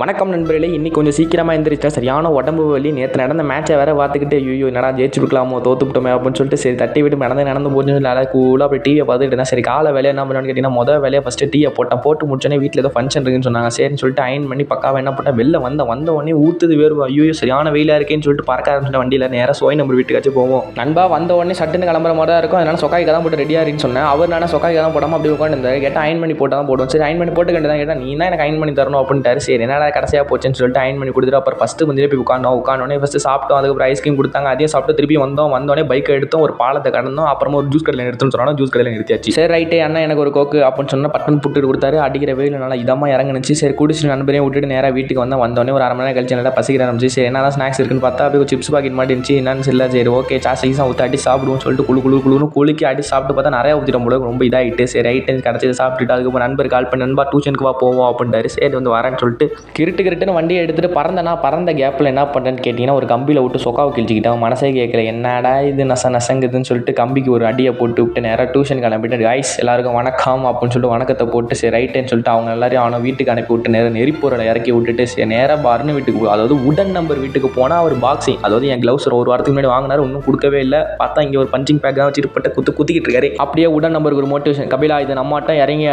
வணக்கம் நண்பர்களே, இன்னைக்கு கொஞ்சம் சீக்கிரமாக எழுந்திரிச்சா சரியான உடம்பு வலி. நேற்று நடந்த மேட்சை வேற பார்த்துக்கிட்டு ஐயோ என்னடா ஜெயிச்சுருக்கலாமோ தோத்துவிட்டோமே அப்படின்னு சொல்லிட்டு சரி தட்டி விட்டு நடந்து போச்சு. நல்லா கூலாக அப்படி டிவியை பார்த்துட்டு இருந்தேன். சரி காலை வேலையை என்ன பண்ணுவேன்னு கேட்டிங்கன்னா மொதல் வேலையை ஃபஸ்ட்டு டீயை போட்டு முடிச்சோன்னே வீட்டில் ஏதோ ஃபங்க்ஷன் இருக்குன்னு சொன்னாங்க. சரின்னு சொல்லிட்டு அயன் பண்ணி பக்காவை என்ன போட்டேன், வெளில வந்த உடனே ஊற்றுது வேறு. ஐயோ சரியான வெயிலாக இருக்கேன்னு சொல்லிட்டு பறக்க ஆரம்பிச்சிட்டேன் வண்டியில். நேராக சோய் நம்பர் வீட்டுக்காச்சும் போவோம். நண்பா வந்த உடனே சட்டுன்னு கிளம்புற மாதிரி தான் இருக்கும். அதனால சொக்காய்க்கு தான் போட்டு ரெடியாக இருக்குன்னு சொன்னேன். அவர் நானே சொக்காய்க்கு தான் போடாமல் அப்படி உட்காந்து இருந்தார். கேட்டால் அயன் பண்ணி போட்டால் தான் போடுவோம். சரி அயன் பண்ணி போட்டு கேட்டு தான் கேட்டால் நீ தான் எனக்கு அயன் பண்ணி தரணும் அப்படின்ட்டாரு. சரி என்னடா கடைசியாக போச்சுன்னு சொல்லிட்டு அயன் பண்ணி கொடுத்துட்டு அப்புறம் ஃபஸ்ட்டு வந்து போய் உட்காந்தோடனே ஃபஸ்ட்டு சாப்பிட்டோம். அதுக்கப்புறம் ஐஸ்கிரீம் கொடுத்தாங்க. அதையும் சாப்பிட்டு திருப்பி வந்தோடனே பைக்கை எடுத்தோம், ஒரு பாலத்தை கடந்தோம். அப்புறமா ஒரு ஜூஸ் கடையில் எடுத்துன்னு சொன்னாலும் ஜூஸ் கடையில் நிறுத்தியாச்சு. சரி ரைட்டு அண்ணா எனக்கு ஒரு கோக்கு அப்படின்னு சொன்னால் பட்டன் புட்டு கொடுத்தாரு. அடிக்கிற வெயில் நல்லா இதமாக இறங்குனுச்சு. சரி குடிச்சு நண்பரையும் விட்டுட்டு நேராக வீட்டுக்கு வந்தோடனே ஒரு அரை மணி நேரம் கழிச்சு நல்லா பசிக்கிற ஆரம்பிச்சு. சரி என்ன ஸ்நாக்ஸ் இருக்குன்னு பார்த்தா அப்படியே ஒரு சிப்ஸ் பாக்கெட் மாட்டி இருந்துச்சு. என்னன்னு இல்லை சரி ஓகே சாசைஸாக ஊற்றி அடி சாப்பிடுவோம்னு சொல்லிட்டு குழுன்னு குளிக்கி அடி சாப்பிட்டு பார்த்தா நிறையா ஊற்றிட்டோம் போல ரொம்ப இதாகிட்டு. சரி ரைட்டு கிடச்சி சாப்பிட்டுட்டு அதுக்கப்புறம் நண்பர் கால் பண்ணி நண்பா டியூஷனுக்கு வா போவோம் அப்படின்ட்டாரு. சரி வரேன்னு சொல்லிட்டு கிருட்டுன்னு வண்டியை எடுத்துகிட்டு பறந்த கேப்பில் என்ன பண்ணுறேன்னு கேட்டிங்கன்னா ஒரு கம்பியில் விட்டு சொக்காவை கிழிச்சிக்கிட்டேன். மனசே கேட்கல என்னடா இது நசங்குதுன்னு சொல்லிட்டு கம்பிக்கு ஒரு அடியை போட்டு விட்டு நேராக டியூஷன் கிளம்பிட்டு கைஸ் எல்லாருக்கும் வணக்கம் அப்படின்னு சொல்லிட்டு வணக்கத்தை போட்டு சரி ரைட்டுன்னு சொல்லிட்டு அவங்க எல்லாரையும் அவனை வீட்டுக்கு அனுப்பி விட்டு நேராக நெறிப்பொருளை இறக்கி விட்டுட்டு சரி நேராக பர்னு வீட்டுக்கு அதாவது உடன் நம்பர் வீட்டுக்கு போனால் அவர் பாக்ஸிங் அதாவது என் க்ளவுஸ் ஒரு வாரத்துக்கு முன்னாடி வாங்கினார், இன்னும் கொடுக்கவே இல்லை. பார்த்தா இங்கே ஒரு பஞ்சிங் பேக் தான் வச்சுட்டு பட்ட குத்திக்கிட்டு இருக்காரு. அப்படியே உடன் நம்பருக்கு ஒரு மோட்டிவேஷன், கபிலா இது நம்மகிட்ட இறங்கி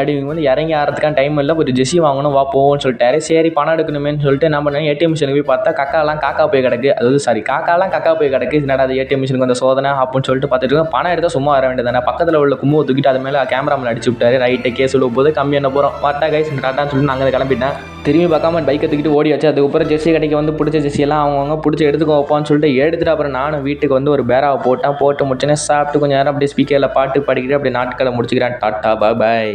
இறங்கி ஆறதுக்கான டைம் இல்லை, ஒரு ஜெர்சி வாங்கணும் வா போவோம்னு சொல்லிட்டாரு. சரி பணம் எடுக்கணுமேனு சொல்லிட்டு என்ன பண்ணேன் ஏடிஎம் மிஷினுக்கு போய் பார்த்தா காக்கா போய் கிடக்கு. அதாவது காக்கா போய் கிடக்கு. என்னடா அது ஏடிஎம் மிஷினுக்கு வந்த சோதனை அப்படின்னு சொல்லிட்டு பார்த்துட்டு இருக்கேன். பணம் எடுத்தால் சும்மா வர வேண்டியதானே. பக்கத்தில் உள்ள கும்பவை தூக்கிட்டு அது மேலே கேமரா மேலே அடிச்சு விட்டாரு. ரைட்டை கேஸ் உள்ள போது கம்மி என்ன போகிறோம் வாட்டா கைஸ் டாட்டான்னு சொல்லிட்டு நாங்கள் கிளம்பிட்டேன். திரும்பி பார்க்காம பைக்கை தூக்கிட்டு ஓடி வச்சு அதுக்கப்புறம் ஜெர்சி கடைக்கு பிடிச்ச ஜெர்சியெல்லாம் அவங்கவுங்க பிடிச்சி எடுத்துக்கோ வைப்பான்னு சொல்லிட்டு எடுத்துகிட்டு அப்புறம் நானும் வீட்டுக்கு ஒரு பேராவை போட்டு முடிச்சுனே சாப்பிட்டு கொஞ்சம் நேரம் அப்படியே ஸ்பீக்கரில் பாட்டு பாடிக்கிட்டு அப்படியே நாட்களை முடிச்சுக்கிறேன். டாட்டா பாய்.